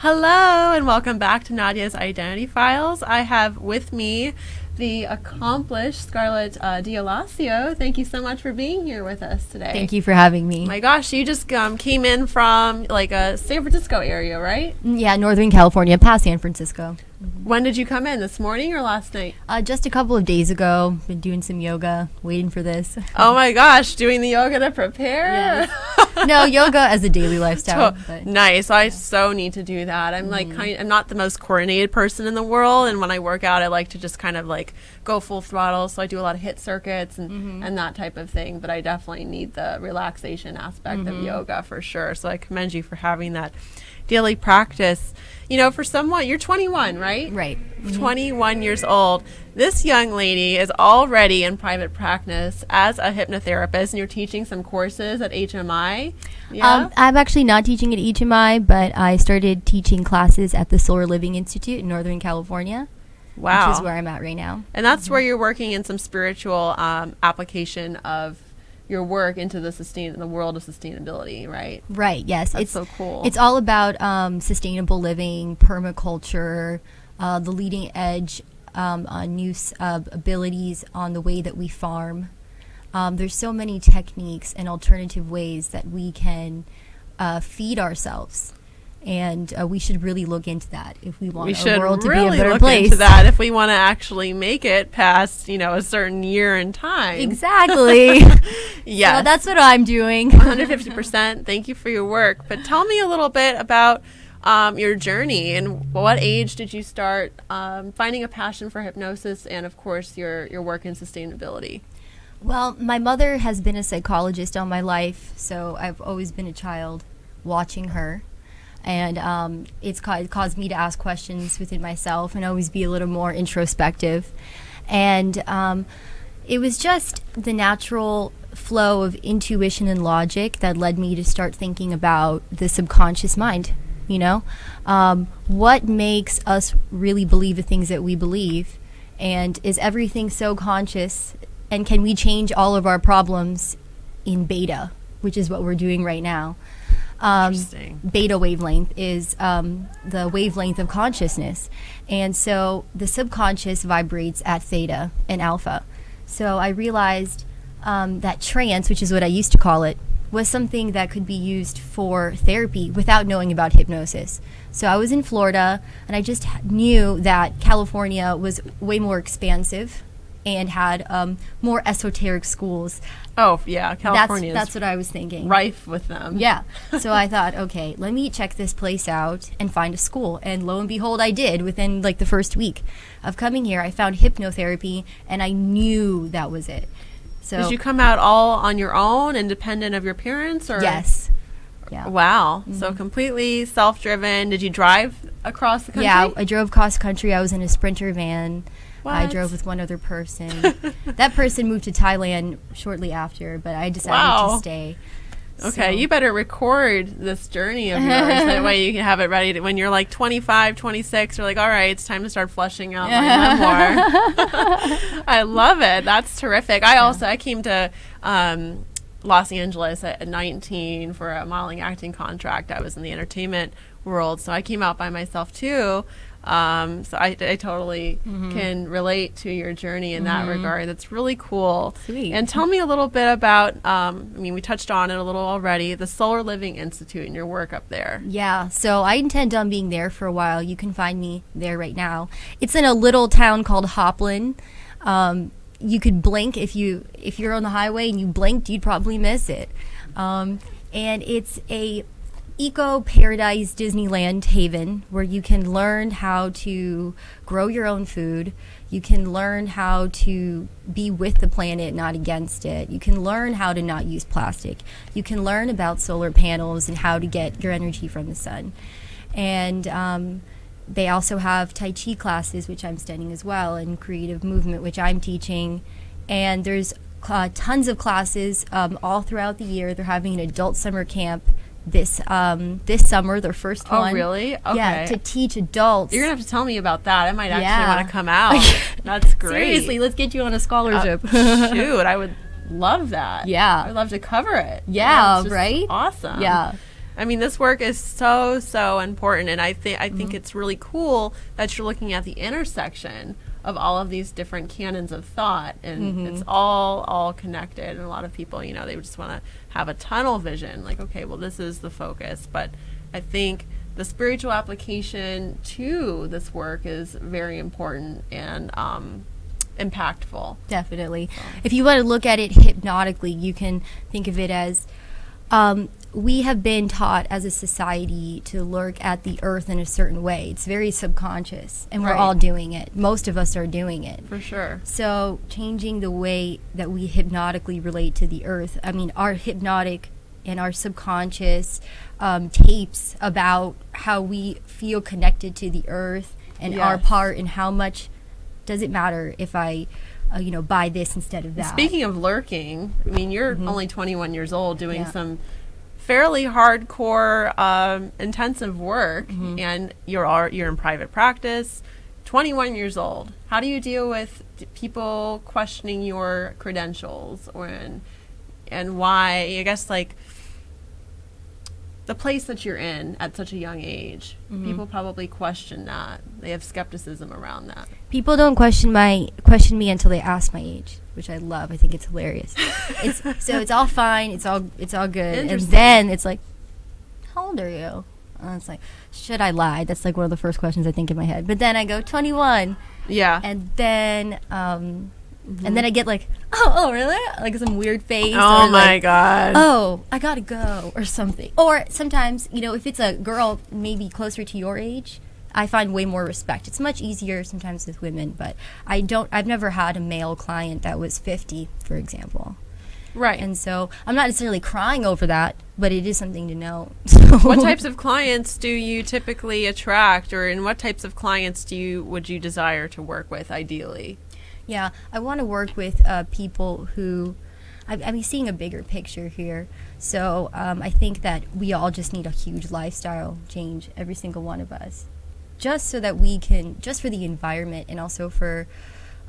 Hello and welcome back to Nadya's Identity Files. I have with me the accomplished Scarlett D'Alacio. Thank you so much for being here with us today. Thank you for having me. My gosh, you just came in from like a San Francisco area, right? Yeah, Northern California, past San Francisco. When did you come in? This morning or last night? Just a couple of days ago. Been doing some yoga, waiting for this. Oh my gosh, doing the yoga to prepare? Yes. No, yoga as a daily lifestyle. Nice. I so need to do that. I'm I'm not the most coordinated person in the world, and when I work out, I like to just kind of like go full throttle. So I do a lot of HIIT circuits and that type of thing. But I definitely need the relaxation aspect of yoga for sure. So I commend you for having that daily practice. You know, for someone, you're 21, right? Right. 21 years old. This young lady is already in private practice as a hypnotherapist, and you're teaching some courses at HMI. Yeah? I'm actually not teaching at HMI, but I started teaching classes at the Solar Living Institute in Northern California. Wow. Which is where I'm at right now. And that's where you're working in some spiritual application of your work into the world of sustainability, right? Right, yes. That's so cool. It's all about sustainable living, permaculture, the leading edge on new abilities on the way that we farm. There's so many techniques and alternative ways that we can feed ourselves. And we should really look into that if we want our world to be a better place. Into that if we want to actually make it past, a certain year in time. Exactly. Yes. So that's what I'm doing. 150%. Thank you for your work. But tell me a little bit about your journey, and what age did you start finding a passion for hypnosis and, of course, your work in sustainability? Well, my mother has been a psychologist all my life, so I've always been a child watching her. And it's caused me to ask questions within myself and always be a little more introspective. And it was just the natural flow of intuition and logic that led me to start thinking about the subconscious mind. What makes us really believe the things that we believe? And is everything so conscious? And can we change all of our problems in beta, which is what we're doing right now? Beta wavelength is the wavelength of consciousness. And so the subconscious vibrates at theta and alpha. So I realized that trance, which is what I used to call it, was something that could be used for therapy without knowing about hypnosis. So I was in Florida, and I just knew that California was way more expansive and had more esoteric schools. Oh, yeah, California. That's what I was thinking. Rife with them. Yeah. So I thought, okay, let me check this place out and find a school. And lo and behold, I did. Within like the first week of coming here, I found hypnotherapy, and I knew that was it. So did you come out all on your own, independent of your parents? Or? Yes. Yeah. Wow. So completely self-driven. Did you drive across the country? Yeah, I drove cross country. I was in a Sprinter van. What? I drove with one other person. That person moved to Thailand shortly after, but I decided to stay. Okay, So. you better record this journey of yours. That way you can have it ready when you're like 25, 26. You're like, all right, it's time to start fleshing out my memoir. I love it. That's terrific. I came to Los Angeles at 19 for a modeling acting contract. I was in the entertainment world, so I came out by myself too. So I totally can relate to your journey in that regard. That's really cool. Sweet. And tell me a little bit about, we touched on it a little already, the Solar Living Institute and your work up there. Yeah, so I intend on being there for a while. You can find me there right now. It's in a little town called Joplin. You could blink if you're on the highway and you blinked, you'd probably miss it. And it's a eco paradise Disneyland haven where you can learn how to grow your own food. You can learn how to be with the planet, not against it. You can learn how to not use plastic. You can learn about solar panels and how to get your energy from the sun. And they also have Tai Chi classes, which I'm studying as well, and creative movement, which I'm teaching. And there's tons of classes all throughout the year. They're having an adult summer camp this summer, their first one. Oh, really? Okay. Yeah, to teach adults. You're going to have to tell me about that. I might actually want to come out. That's great. Seriously, let's get you on a scholarship. Shoot, I would love that. Yeah. I'd love to cover it. Yeah, It's right? Awesome. Yeah. I mean, this work is so, so important, and I think it's really cool that you're looking at the intersection of all of these different canons of thought, and it's all connected. And a lot of people, you know, they just want to have a tunnel vision, like, okay, well, this is the focus. But I think the spiritual application to this work is very important and impactful. Definitely. So. If you want to look at it hypnotically, you can think of it as we have been taught as a society to look at the earth in a certain way. It's very subconscious, and we're all doing it. Most of us are doing it. For sure. So changing the way that we hypnotically relate to the earth, I mean, our hypnotic and our subconscious tapes about how we feel connected to the earth and our part, and how much does it matter if I buy this instead of that. Speaking of lurking, I mean, you're only 21 years old doing some fairly hardcore, intensive work, and you're in private practice, 21 years old. How do you deal with people questioning your credentials, and why? I guess, like, the place that you're in at such a young age, people probably question that. They have skepticism around that. People don't question me until they ask my age, which I love. I think it's hilarious. It's all fine. It's all good. And then it's like, how old are you? And it's like, should I lie? That's like one of the first questions I think in my head. But then I go 21. Yeah. And then and then I get like, oh, really? Like some weird face. Oh, or my like, God. Oh, I gotta go, or something. Or sometimes, if it's a girl maybe closer to your age, I find way more respect. It's much easier sometimes with women, but I've never had a male client that was 50, for example. Right. And so I'm not necessarily crying over that, but it is something to know. What types of clients do you typically attract, or in what types of clients would you desire to work with ideally? Yeah, I want to work with people who, I'm seeing a bigger picture here. So I think that we all just need a huge lifestyle change, every single one of us, just so that we can, just for the environment and also for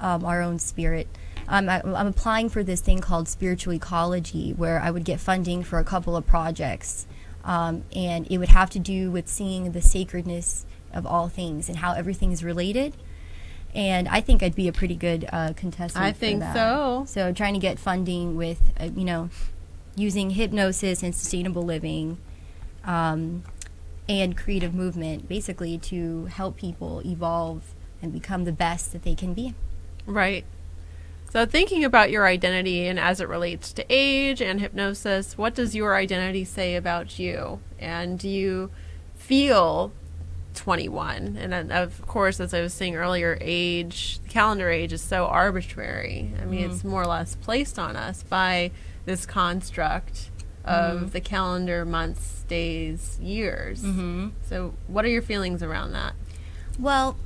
our own spirit. I'm applying for this thing called spiritual ecology, where I would get funding for a couple of projects, and it would have to do with seeing the sacredness of all things and how everything is related. And I think I'd be a pretty good contestant. I think for that. so. So trying to get funding with, using hypnosis and sustainable living, and creative movement, basically to help people evolve and become the best that they can be. Right. So thinking about your identity and as it relates to age and hypnosis, what does your identity say about you? And do you feel 21? And then, of course, as I was saying earlier, calendar age is so arbitrary. I mean, it's more or less placed on us by this construct of the calendar, months, days, years. So what are your feelings around that? Well,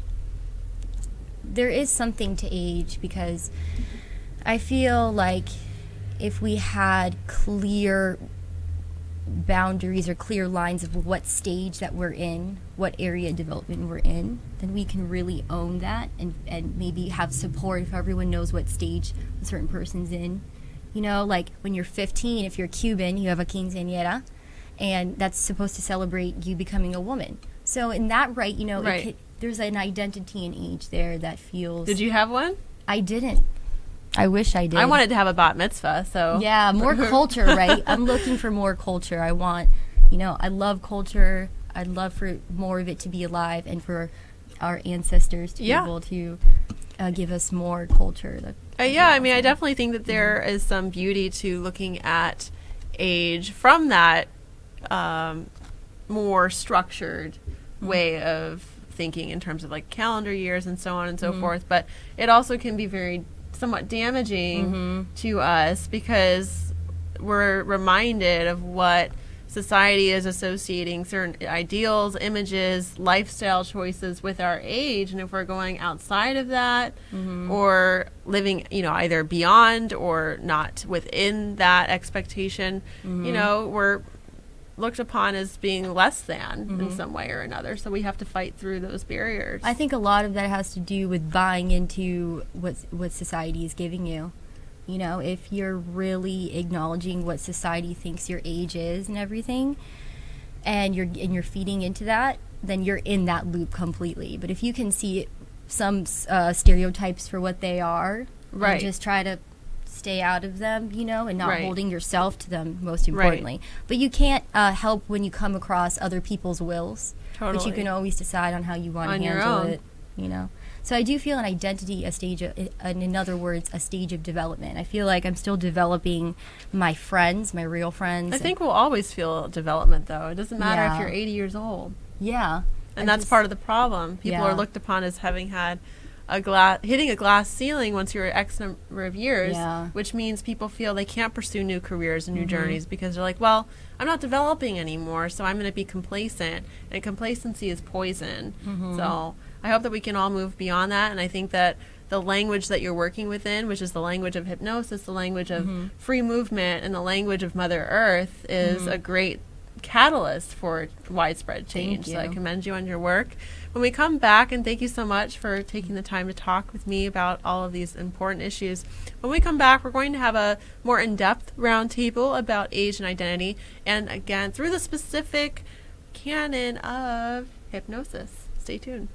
there is something to age, because I feel like if we had clear boundaries or clear lines of what stage that we're in, what area of development we're in, then we can really own that and maybe have support if everyone knows what stage a certain person's in. Like when you're 15, if you're Cuban, you have a quinceañera, and that's supposed to celebrate you becoming a woman. So in that right, there's an identity in age there that feels... Did you have one? I didn't. I wish I did. I wanted to have a bat mitzvah, so... Yeah, more culture, right? I'm looking for more culture. I want, I love culture. I'd love for more of it to be alive, and for our ancestors to be able to give us more culture. I mean, I definitely think that there is some beauty to looking at age from that more structured way of thinking in terms of like calendar years and so on and so forth. But it also can be somewhat damaging to us, because we're reminded of what society is associating certain ideals, images, lifestyle choices with our age. And if we're going outside of that or living, either beyond or not within that expectation, we're looked upon as being less than in some way or another. So we have to fight through those barriers. I think a lot of that has to do with buying into what society is giving you. If you're really acknowledging what society thinks your age is and everything, and you're feeding into that, then you're in that loop completely. But if you can see some stereotypes for what they are, right, and just try to stay out of them, you know, and not right, holding yourself to them, most importantly. Right. But you can't help when you come across other people's wills. Totally. But you can always decide on how you want to handle it, you know. So I do feel an identity, in other words, a stage of development. I feel like I'm still developing my friends, my real friends. I think we'll always feel development, though. It doesn't matter if you're 80 years old. Yeah. And that's part of the problem. People are looked upon as having had hitting a glass ceiling once you're X number of years, which means people feel they can't pursue new careers and new journeys because they're like, well, I'm not developing anymore, so I'm going to be complacent. And complacency is poison. So I hope that we can all move beyond that. And I think that the language that you're working within, which is the language of hypnosis, the language of free movement, and the language of Mother Earth, is a great catalyst for widespread change. So I commend you on your work. When we come back, and thank you so much for taking the time to talk with me about all of these important issues. When we come back, we're going to have a more in-depth roundtable about age and identity, and again, through the specific canon of hypnosis. Stay tuned.